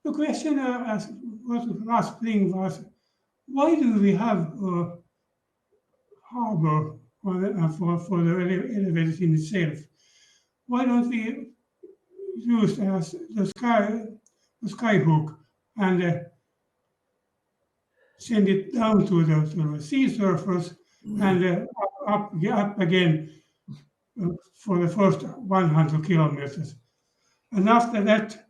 The question as was last spring was, why do we have a harbor for the elevators in itself? Why don't we use as the skyhook and send it down to the sea surface and up again for the first 100 kilometers, and after that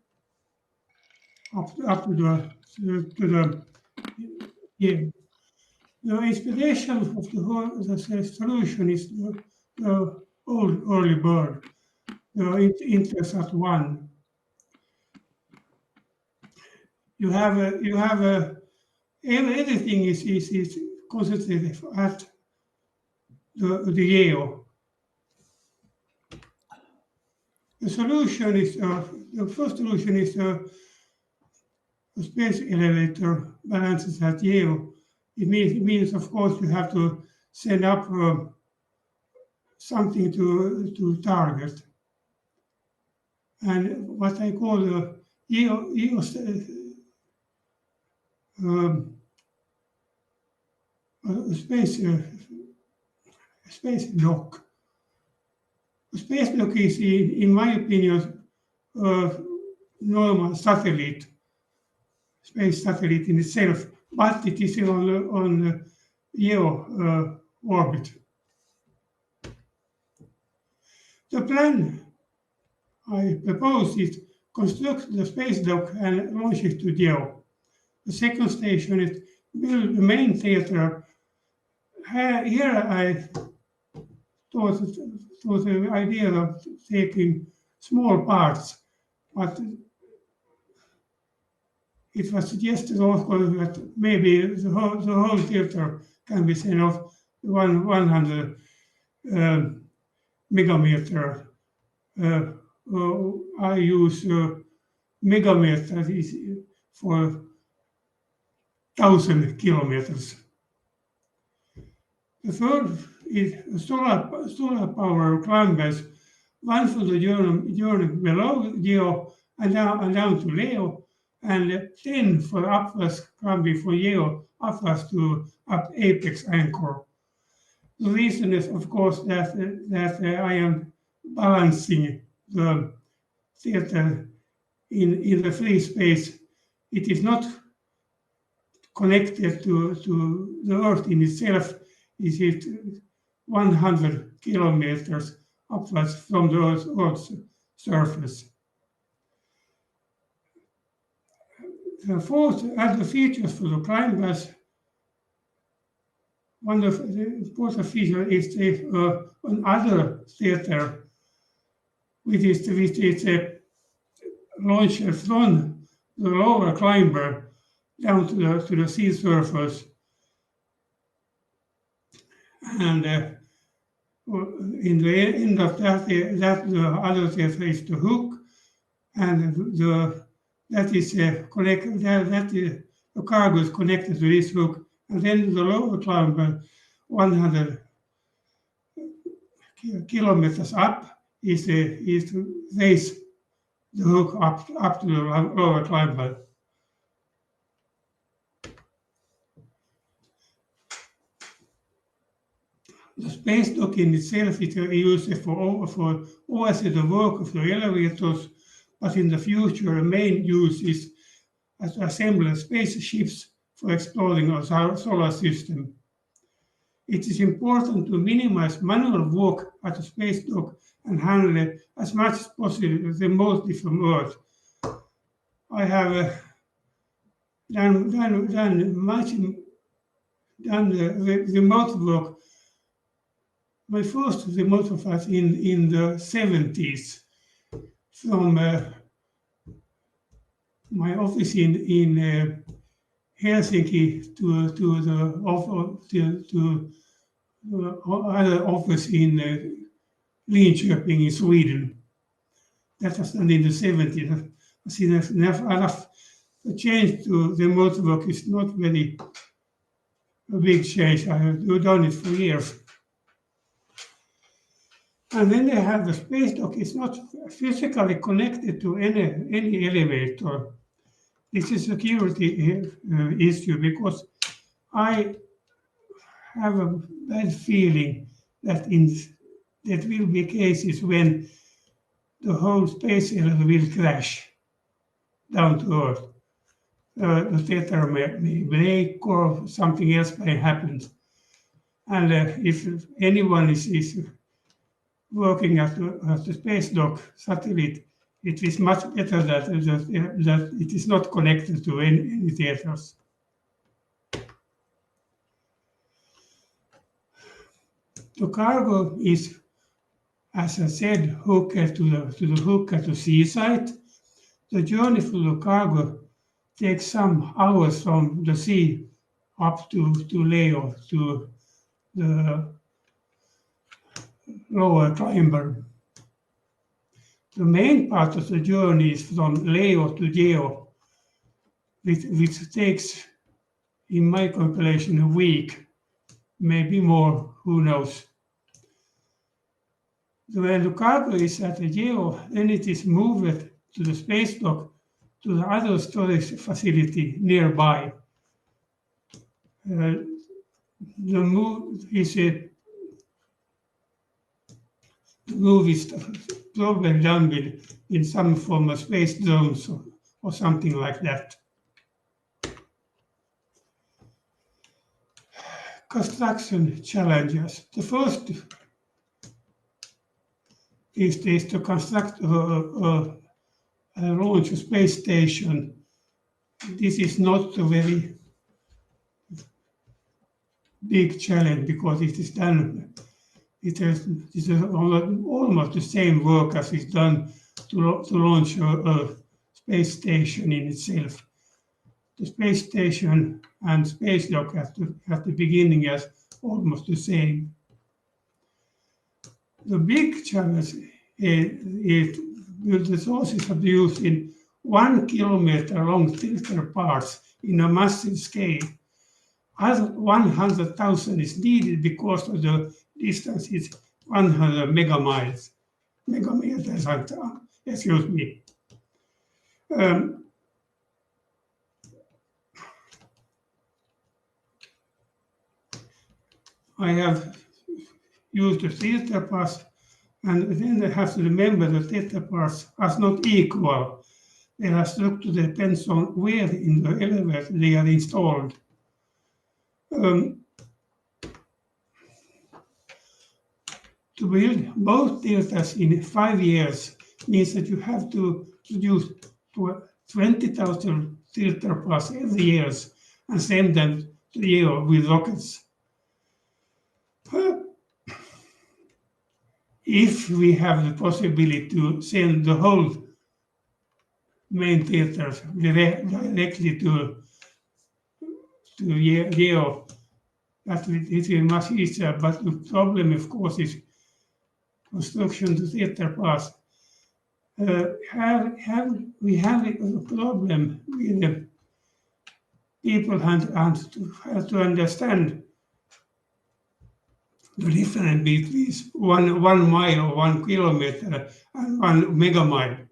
up to the yeah. The inspiration of the solution is the old early bird, the Intelsat 1. You have everything is concentrated at the Yale. The solution is the first solution is the space elevator balances at Yale. It means, of course, you have to send up something to target. And what I call the Yale space dock. A space dock is, in my opinion, a normal satellite, space satellite in itself, but it is on Geo orbit. The plan I propose is construct the space dock and launch it to Geo. The second station is build the main theater. Here I thought the idea of taking small parts, but it was suggested also that maybe the whole theater can be sent off 100 megameter. I use megameter for 1,000 kilometers. The third is solar power climbers, one for the journey below Geo and down to Leo, and 10 for upwards climbing for Geo upwards to apex anchor. The reason is, of course, that I am balancing the theater in the free space. It is not connected to the Earth in itself. It is 100 kilometers upwards from the Earth's surface. The fourth other features for the climbers. One of the important features is another theater, which is a launcher from the lower climber down to the sea surface. And in the end of that the other theater is the hook, and the cargo is connected to this hook, and then the lower climber 100 kilometers up is to raise the hook up to the lower climber. The space dock in itself is used for oversee the work of the elevators, but in the future, the main use is to assemble spaceships for exploring our solar system. It is important to minimize manual work at the space dock and handle as much as possible remotely from Earth. I have done the remote work. My first remote work was in the 70s from my office in Helsinki to the other office in Linköping in Sweden. That was done in the 70s. I see enough change to remote work is not very a big change. I have done it for years. And then they have the space dock. It's not physically connected to any elevator. This is a security issue because I have a bad feeling that there will be cases when the whole space elevator will crash down to Earth. The tether may break or something else may happen. And if anyone is working at the space dock satellite, it is much better that it is not connected to any tethers. The cargo is, as I said, hooked to the hook at the seaside. The journey for the cargo takes some hours from the sea up to Leo, to the lower climber. The main part of the journey is from Leo to Geo, which takes, in my calculation, a week, maybe more, who knows. When the cargo is at the Geo, then it is moved to the space dock to the other storage facility nearby. The move is probably done in some form of space drones or something like that. Construction challenges. The first is to construct a launch a space station. This is not a very big challenge because it is done. It is almost the same work as is done to launch a space station in itself. The space station and space dock at the beginning is almost the same. The big challenge is the sources are used in 1 kilometer long filter parts in a massive scale. As 100,000 is needed because of the distance is 100 megameters, excuse me. I have used the filter parts, and then I have to remember that filter parts are not equal. Their structure depends on where in the elevator they are installed. To build both filters in 5 years means that you have to produce 20,000 filter parts every year and send them to the air with rockets. If we have the possibility to send the whole main filters directly to Geo, that it is much easier. But the problem, of course, is construction to filter parts. We have a problem with the people have to understand the difference between 1 mile or 1 kilometer and 1 megamile.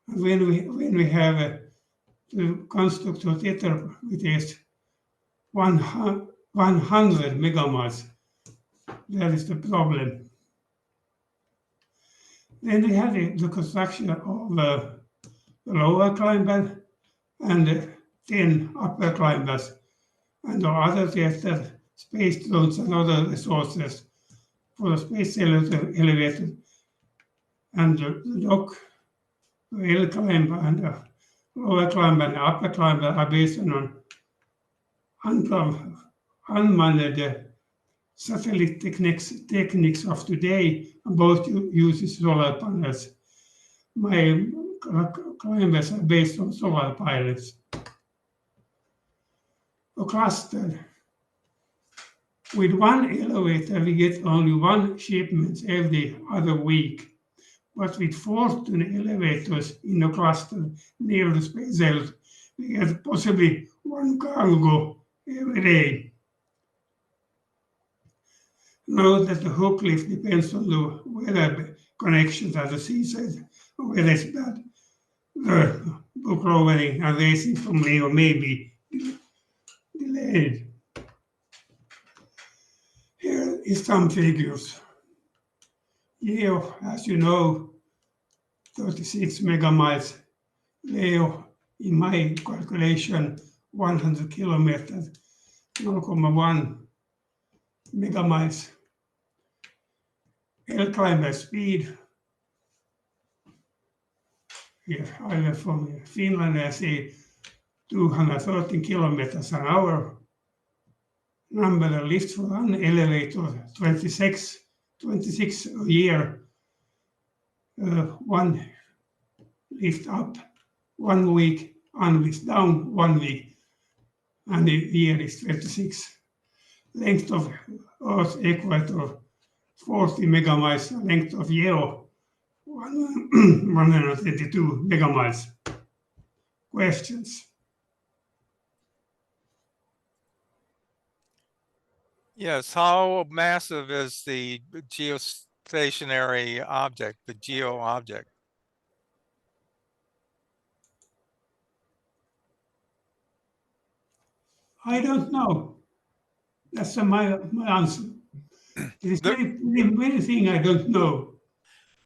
When we have to construct a theater which is 100 megamiles, that is the problem. Then we have the construction of the lower climber and 10 upper climbers, and the other theater, space drones and other resources for the space elevator, and the dock, the L climber and the lower climber and the upper climber are based on unmanned satellite techniques of today. Both uses solar panels. My climbers are based on solar pilots. A cluster. With one elevator, we get only one shipment every other week. But with 14 elevators in a cluster near the space elevator, we get possibly one cargo every day. Note that the hook lift depends on the weather connections at the seaside, whether it's bad. the book lowering and raising from Leo may be delayed. Here is some figures. Leo, as you know, 36 megamiles. Leo, in my calculation, 100 kilometers, 0.1 megamiles. L climber speed. Here, I am from Finland, I say 213 kilometers an hour. Number of lifts for an elevator, 26 a year. One lift up 1 week, one lift down 1 week, and the year is 26. Length of Earth equator 40 megamiles, length of Leo 132 megamiles. Questions? Yes, how massive is the geostationary object, the geo object? I don't know. That's my answer. There is many things I don't know.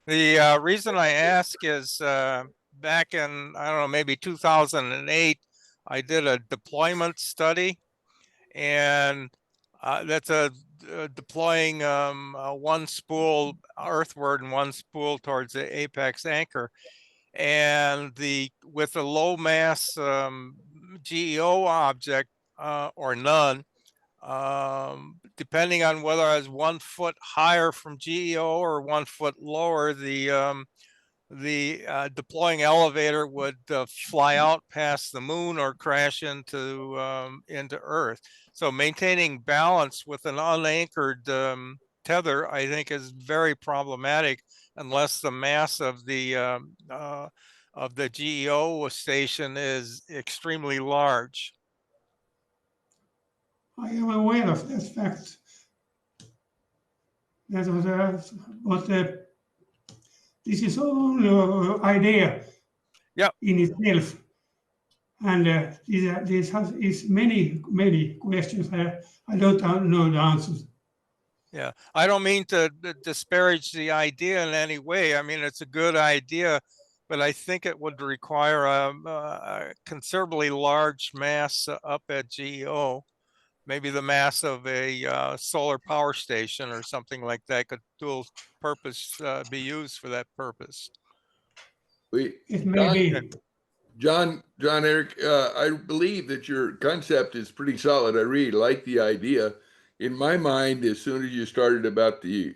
The reason I ask is back in, I don't know, maybe 2008, I did a deployment study, and that's deploying one spool earthward and one spool towards the apex anchor. And with a low mass GEO object or none, depending on whether I was 1 foot higher from GEO or 1 foot lower, the deploying elevator would fly out past the moon or crash into Earth. So maintaining balance with an unanchored tether, I think, is very problematic unless the mass of the GEO station is extremely large. I am aware of that fact. That was, but this is only an idea in itself. And this is many questions. I don't know the answers. Yeah, I don't mean to disparage the idea in any way. I mean, it's a good idea, but I think it would require a considerably large mass up at GEO. Maybe the mass of a solar power station or something like that could dual purpose be used for that purpose. It may be. John Eric, I believe that your concept is pretty solid. I really like the idea. In my mind, as soon as you started about the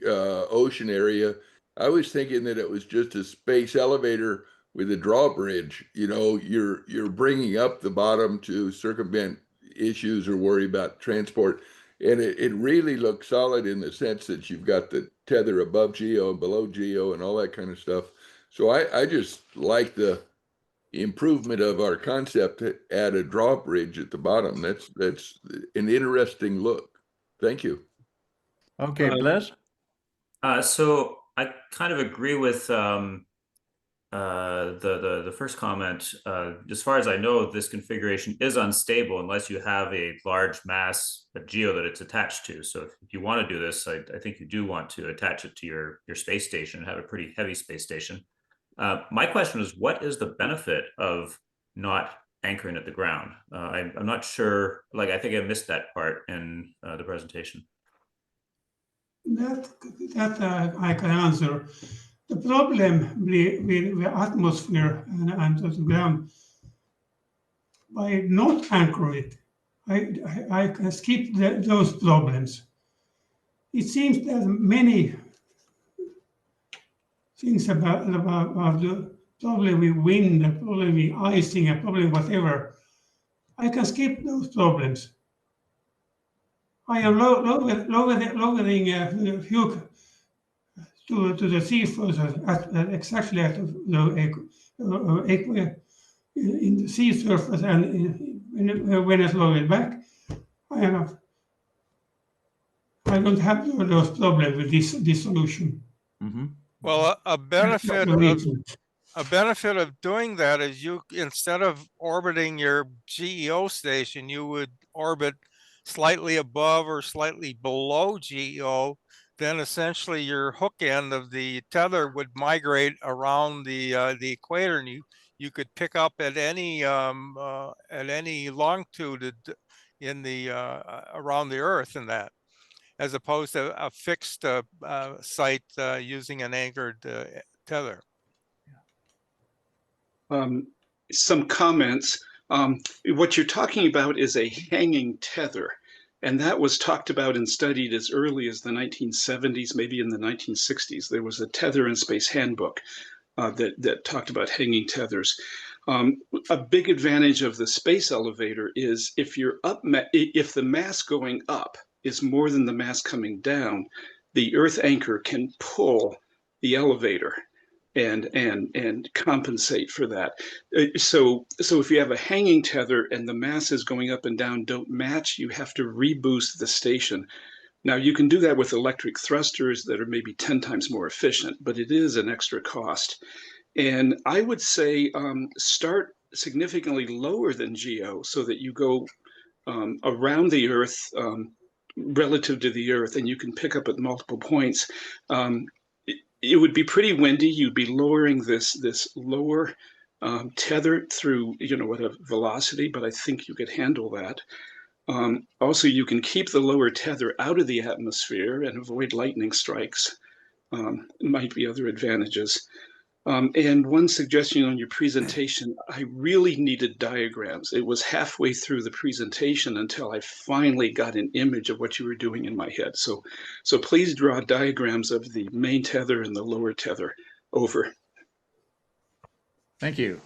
ocean area, I was thinking that it was just a space elevator with a drawbridge. You know, you're bringing up the bottom to circumvent issues or worry about transport. And it really looks solid in the sense that you've got the tether above GEO and below GEO and all that kind of stuff. So I just like the improvement of our concept to add a drawbridge at the bottom. That's an interesting look. Thank you. Okay, Bless. So I kind of agree with the first comment. As far as I know, this configuration is unstable unless you have a large mass of GEO that it's attached to. So if you want to do this, I think you do want to attach it to your space station, have a pretty heavy space station. My question is, what is the benefit of not anchoring at the ground? I'm not sure, like, I think I missed that part in the presentation. That I can answer. The problem with the atmosphere and the ground, by not anchoring it, I can skip those problems. It seems that many things about the problem with wind, the problem with icing, a problem whatever, I can skip those problems. I am lowering the hook to the seafloor exactly at in the sea surface, and when I lower it back, I don't have those problems with this solution. Mm-hmm. Well, a benefit a benefit of doing that is you, instead of orbiting your GEO station, you would orbit slightly above or slightly below GEO. Then essentially your hook end of the tether would migrate around the equator, and you could pick up at any longitude in the around the Earth in that, as opposed to a fixed site using an anchored tether. Some comments. What you're talking about is a hanging tether, and that was talked about and studied as early as the 1970s, maybe in the 1960s. There was a Tether in Space handbook that talked about hanging tethers. A big advantage of the space elevator is if the mass going up is more than the mass coming down, the Earth anchor can pull the elevator and compensate for that. So if you have a hanging tether and the masses going up and down don't match, you have to reboost the station. Now you can do that with electric thrusters that are maybe 10 times more efficient, but it is an extra cost. And I would say start significantly lower than GEO so that you go around the Earth relative to the Earth, and you can pick up at multiple points. It would be pretty windy. You'd be lowering this lower tether through, at a velocity, but I think you could handle that. Also, you can keep the lower tether out of the atmosphere and avoid lightning strikes. Might be other advantages. And one suggestion on your presentation, I really needed diagrams. It was halfway through the presentation until I finally got an image of what you were doing in my head. So please draw diagrams of the main tether and the lower tether. Over. Thank you.